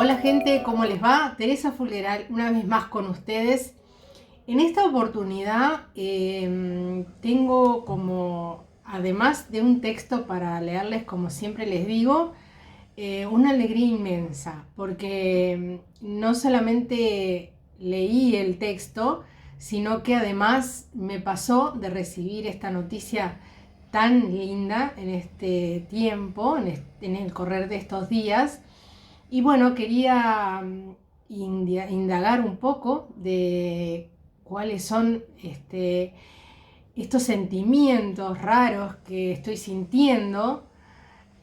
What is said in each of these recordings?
Hola gente, ¿cómo les va? Teresa Fulgeral, una vez más con ustedes. En esta oportunidad tengo como, además de un texto para leerles, como siempre les digo, una alegría inmensa, porque no solamente leí el texto, sino que además me pasó de recibir esta noticia tan linda en este tiempo, en el correr de estos días. Y bueno, quería indagar un poco de cuáles son estos sentimientos raros que estoy sintiendo.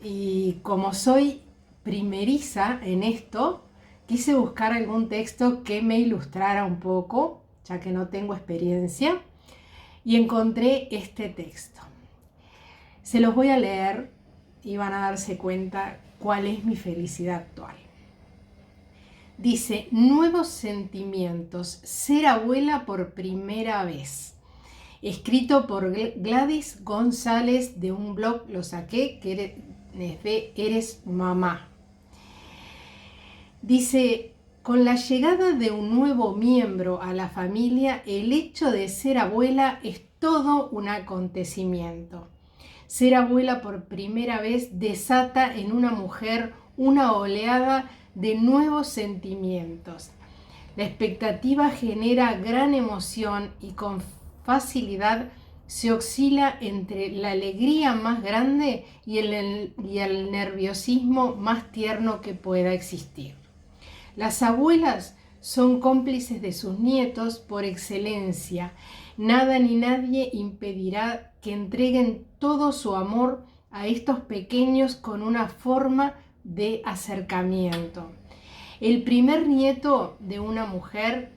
Y como soy primeriza en esto, quise buscar algún texto que me ilustrara un poco, ya que no tengo experiencia, y encontré este texto. Se los voy a leer y van a darse cuenta cuál es mi felicidad actual. Dice: nuevos sentimientos, ser abuela por primera vez. Escrito por Gladys González, de un blog, lo saqué, que es de Eres Mamá. Dice: con la llegada de un nuevo miembro a la familia, el hecho de ser abuela es todo un acontecimiento. Ser abuela por primera vez desata en una mujer una oleada de nuevos sentimientos. La expectativa genera gran emoción y con facilidad se oscila entre la alegría más grande y el nerviosismo más tierno que pueda existir. Las abuelas son cómplices de sus nietos por excelencia. Nada ni nadie impedirá que entreguen todo su amor a estos pequeños con una forma de acercamiento. El primer nieto de una mujer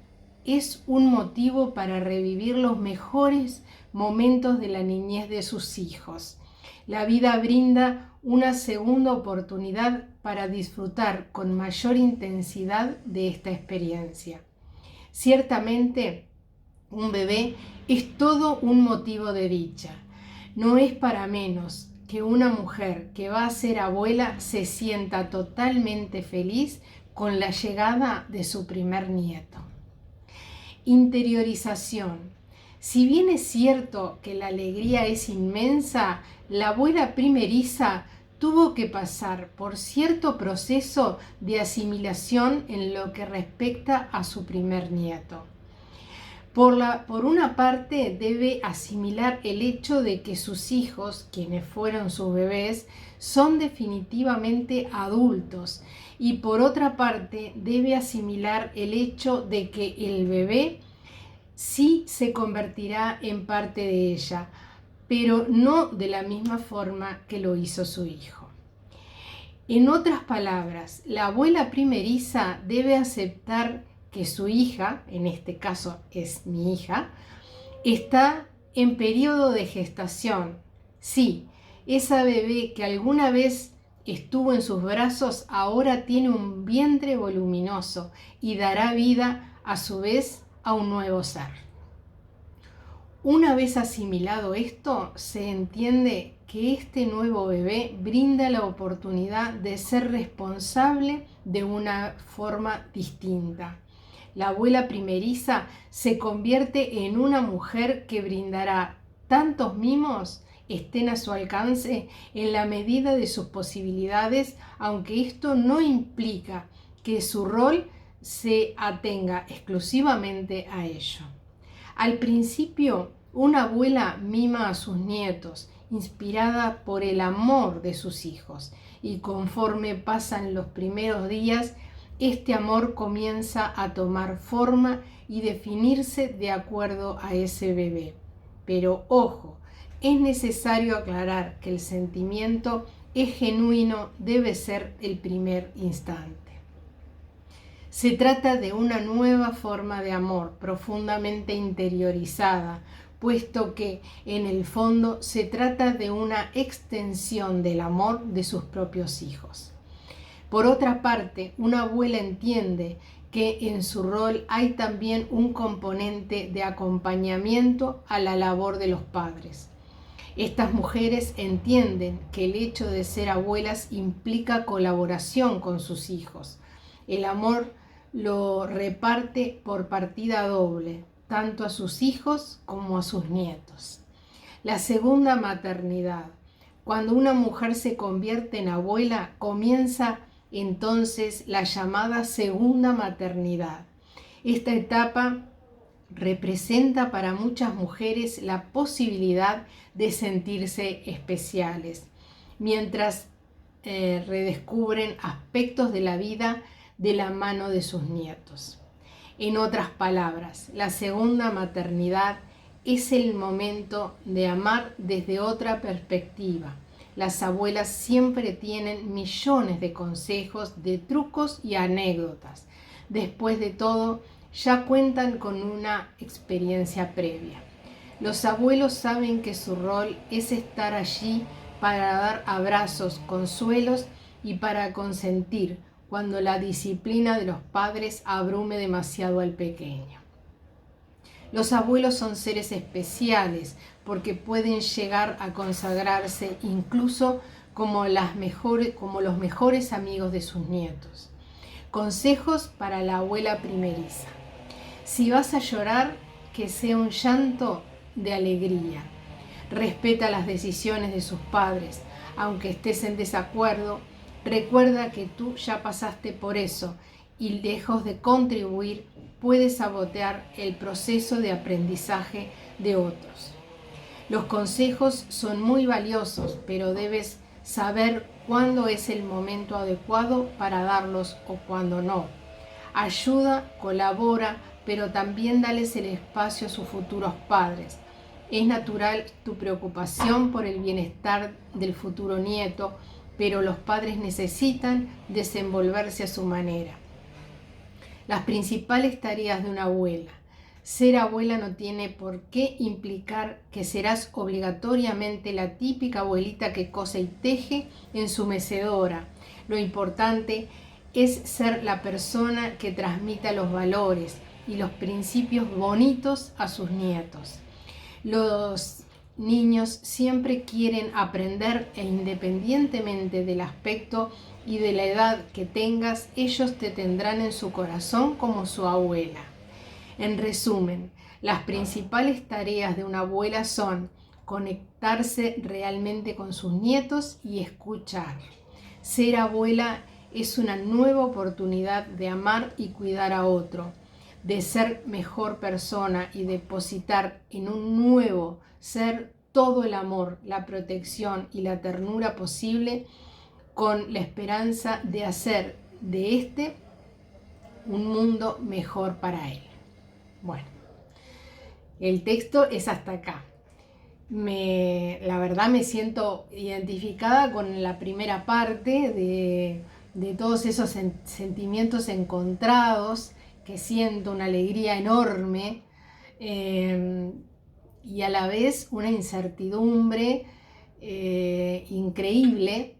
es un motivo para revivir los mejores momentos de la niñez de sus hijos. La vida brinda una segunda oportunidad para disfrutar con mayor intensidad de esta experiencia. Ciertamente, un bebé es todo un motivo de dicha. No es para menos que una mujer que va a ser abuela se sienta totalmente feliz con la llegada de su primer nieto. Interiorización. Si bien es cierto que la alegría es inmensa, la abuela primeriza tuvo que pasar por cierto proceso de asimilación en lo que respecta a su primer nieto. Por una parte, debe asimilar el hecho de que sus hijos, quienes fueron sus bebés, son definitivamente adultos, y por otra parte, debe asimilar el hecho de que el bebé sí se convertirá en parte de ella, pero no de la misma forma que lo hizo su hijo. En otras palabras, la abuela primeriza debe aceptar que su hija, en este caso es mi hija, está en periodo de gestación. Sí, esa bebé que alguna vez estuvo en sus brazos ahora tiene un vientre voluminoso y dará vida a su vez a un nuevo ser. Una vez asimilado esto, se entiende que este nuevo bebé brinda la oportunidad de ser responsable de una forma distinta. La abuela primeriza se convierte en una mujer que brindará tantos mimos estén a su alcance en la medida de sus posibilidades, aunque esto no implica que su rol se atenga exclusivamente a ello. Al principio, una abuela mima a sus nietos, inspirada por el amor de sus hijos, y conforme pasan los primeros días, este amor comienza a tomar forma y definirse de acuerdo a ese bebé. Pero ojo, es necesario aclarar que el sentimiento es genuino, debe ser el primer instante. Se trata de una nueva forma de amor profundamente interiorizada, puesto que en el fondo se trata de una extensión del amor de sus propios hijos. Por otra parte, una abuela entiende que en su rol hay también un componente de acompañamiento a la labor de los padres. Estas mujeres entienden que el hecho de ser abuelas implica colaboración con sus hijos. El amor lo reparte por partida doble, tanto a sus hijos como a sus nietos. La segunda maternidad. Cuando una mujer se convierte en abuela, comienza entonces la llamada segunda maternidad. Esta etapa representa para muchas mujeres la posibilidad de sentirse especiales, mientras redescubren aspectos de la vida de la mano de sus nietos. En otras palabras, la segunda maternidad es el momento de amar desde otra perspectiva. Las abuelas siempre tienen millones de consejos, de trucos y anécdotas. Después de todo, ya cuentan con una experiencia previa. Los abuelos saben que su rol es estar allí para dar abrazos, consuelos y para consentir cuando la disciplina de los padres abrume demasiado al pequeño. Los abuelos son seres especiales porque pueden llegar a consagrarse incluso como los mejores amigos de sus nietos. Consejos para la abuela primeriza. Si vas a llorar, que sea un llanto de alegría. Respeta las decisiones de sus padres, aunque estés en desacuerdo. Recuerda que tú ya pasaste por eso y lejos de contribuir, puedes sabotear el proceso de aprendizaje de otros. Los consejos son muy valiosos, pero debes saber cuándo es el momento adecuado para darlos o cuándo no. Ayuda, colabora, pero también dales el espacio a sus futuros padres. Es natural tu preocupación por el bienestar del futuro nieto, pero los padres necesitan desenvolverse a su manera. Las principales tareas de una abuela. Ser abuela no tiene por qué implicar que serás obligatoriamente la típica abuelita que cose y teje en su mecedora. Lo importante es ser la persona que transmita los valores y los principios bonitos a sus nietos. Los niños siempre quieren aprender e independientemente del aspecto y de la edad que tengas, ellos te tendrán en su corazón como su abuela. En resumen, las principales tareas de una abuela son conectarse realmente con sus nietos y escuchar. Ser abuela es una nueva oportunidad de amar y cuidar a otro, de ser mejor persona y depositar en un nuevo ser todo el amor, la protección y la ternura posible, con la esperanza de hacer de un mundo mejor para él. Bueno, el texto es hasta acá. La verdad me siento identificada con la primera parte de todos esos sentimientos encontrados, que siento una alegría enorme y a la vez una incertidumbre increíble,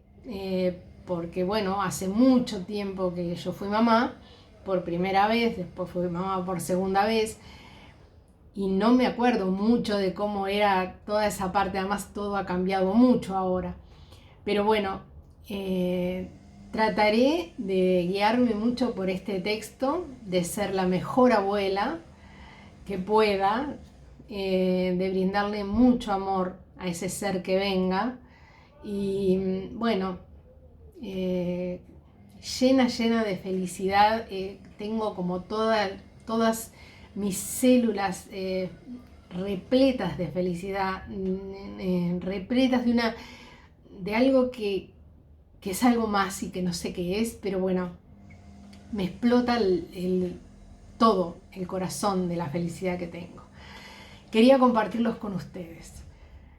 porque bueno, hace mucho tiempo que yo fui mamá por primera vez, después fui mamá por segunda vez, y no me acuerdo mucho de cómo era toda esa parte, además todo ha cambiado mucho ahora. Pero bueno, trataré de guiarme mucho por este texto, de ser la mejor abuela que pueda, de brindarle mucho amor a ese ser que venga. Y bueno, llena de felicidad, tengo como todas mis células repletas de felicidad, repletas de algo que es algo más y que no sé qué es, pero bueno, me explota todo el corazón de la felicidad que tengo. Quería compartirlos con ustedes.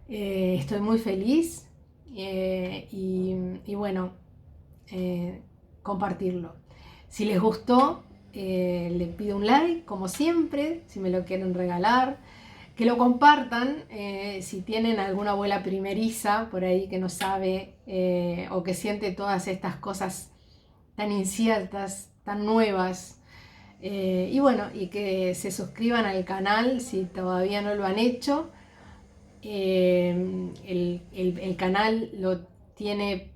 Estoy muy feliz y bueno, compartirlo. Si les gustó, les pido un like, como siempre, si me lo quieren regalar, que lo compartan, si tienen alguna abuela primeriza por ahí que no sabe o que siente todas estas cosas tan inciertas, tan nuevas, y bueno, y que se suscriban al canal si todavía no lo han hecho. El canal lo tiene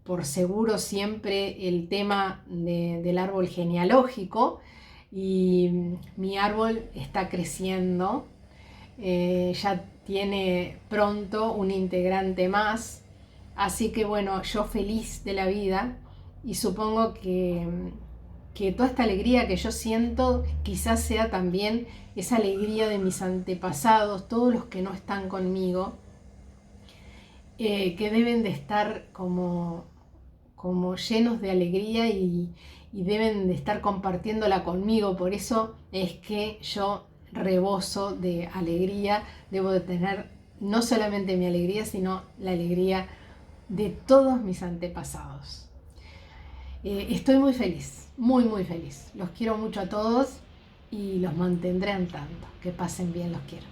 por seguro siempre el tema del árbol genealógico, y mi árbol está creciendo, ya tiene pronto un integrante más, así que bueno, yo feliz de la vida, y supongo que toda esta alegría que yo siento quizás sea también esa alegría de mis antepasados, todos los que no están conmigo, que deben de estar como llenos de alegría, y deben de estar compartiéndola conmigo. Por eso es que yo reboso de alegría, debo de tener no solamente mi alegría, sino la alegría de todos mis antepasados. Estoy muy feliz, muy muy feliz. Los quiero mucho a todos y los mantendré en tanto. Que pasen bien, los quiero.